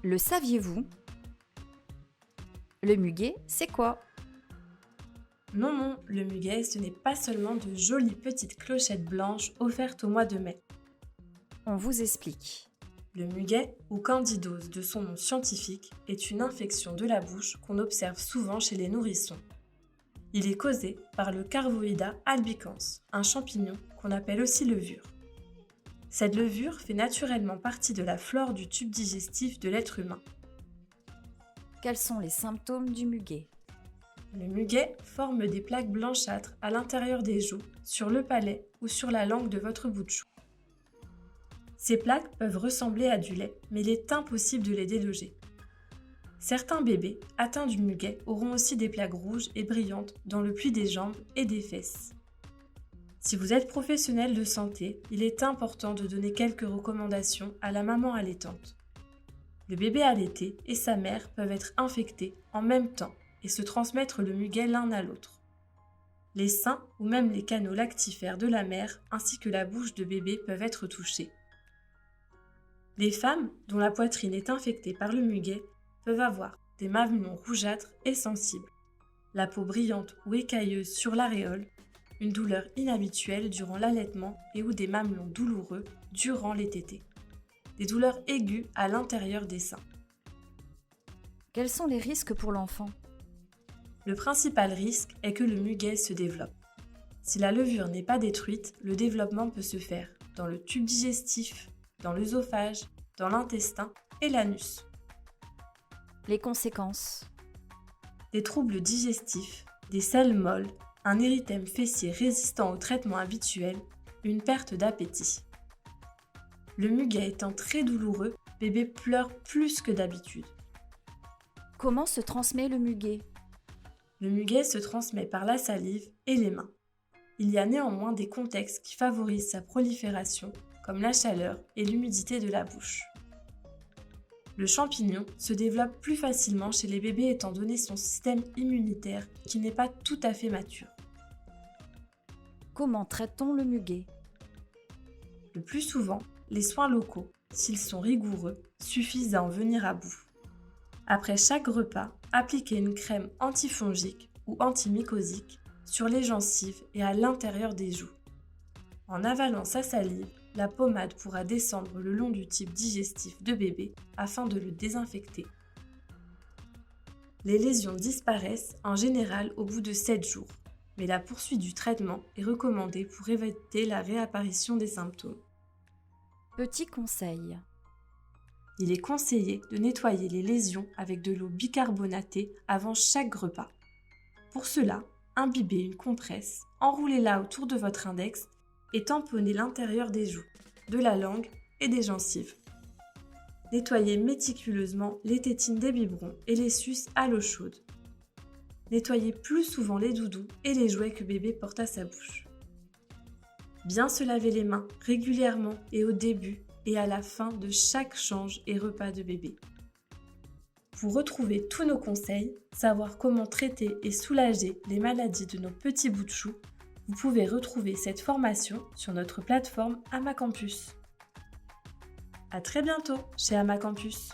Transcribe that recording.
Le saviez-vous? Le muguet, c'est quoi? Non, non, le muguet, ce n'est pas seulement de jolies petites clochettes blanches offertes au mois de mai. On vous explique. Le muguet, ou candidose de son nom scientifique, est une infection de la bouche qu'on observe souvent chez les nourrissons. Il est causé par le Carvoïda albicans, un champignon qu'on appelle aussi levure. Cette levure fait naturellement partie de la flore du tube digestif de l'être humain. Quels sont les symptômes du muguet? Le muguet forme des plaques blanchâtres à l'intérieur des joues, sur le palais ou sur la langue de votre bout de chou. Ces plaques peuvent ressembler à du lait, mais il est impossible de les déloger. Certains bébés atteints du muguet auront aussi des plaques rouges et brillantes dans le pli des jambes et des fesses. Si vous êtes professionnel de santé, il est important de donner quelques recommandations à la maman allaitante. Le bébé allaité et sa mère peuvent être infectés en même temps et se transmettre le muguet l'un à l'autre. Les seins ou même les canaux lactifères de la mère ainsi que la bouche de bébé peuvent être touchés. Les femmes dont la poitrine est infectée par le muguet peuvent avoir des mamelons rougeâtres et sensibles, la peau brillante ou écailleuse sur l'aréole, une douleur inhabituelle durant l'allaitement et ou des mamelons douloureux durant les tétées, des douleurs aiguës à l'intérieur des seins. Quels sont les risques pour l'enfant? Le principal risque est que le muguet se développe. Si la levure n'est pas détruite, le développement peut se faire dans le tube digestif, dans l'œsophage, dans l'intestin et l'anus. Les conséquences? Des troubles digestifs, des selles molles, un érythème fessier résistant au traitement habituel, une perte d'appétit. Le muguet étant très douloureux, bébé pleure plus que d'habitude. Comment se transmet le muguet? Le muguet se transmet par la salive et les mains. Il y a néanmoins des contextes qui favorisent sa prolifération, comme la chaleur et l'humidité de la bouche. Le champignon se développe plus facilement chez les bébés étant donné son système immunitaire qui n'est pas tout à fait mature. Comment traite-t-on le muguet? Le plus souvent, les soins locaux, s'ils sont rigoureux, suffisent à en venir à bout. Après chaque repas, appliquez une crème antifongique ou antimycosique sur les gencives et à l'intérieur des joues. En avalant sa salive, la pommade pourra descendre le long du tube digestif de bébé afin de le désinfecter. Les lésions disparaissent en général au bout de 7 jours, mais la poursuite du traitement est recommandée pour éviter la réapparition des symptômes. Petit conseil. Il est conseillé de nettoyer les lésions avec de l'eau bicarbonatée avant chaque repas. Pour cela, imbibez une compresse, enroulez-la autour de votre index et tamponnez l'intérieur des joues, de la langue et des gencives. Nettoyez méticuleusement les tétines des biberons et les suces à l'eau chaude. Nettoyez plus souvent les doudous et les jouets que bébé porte à sa bouche. Bien se laver les mains régulièrement et au début et à la fin de chaque change et repas de bébé. Pour retrouver tous nos conseils, savoir comment traiter et soulager les maladies de nos petits bouts de chou, vous pouvez retrouver cette formation sur notre plateforme Amacampus. À très bientôt chez Amacampus.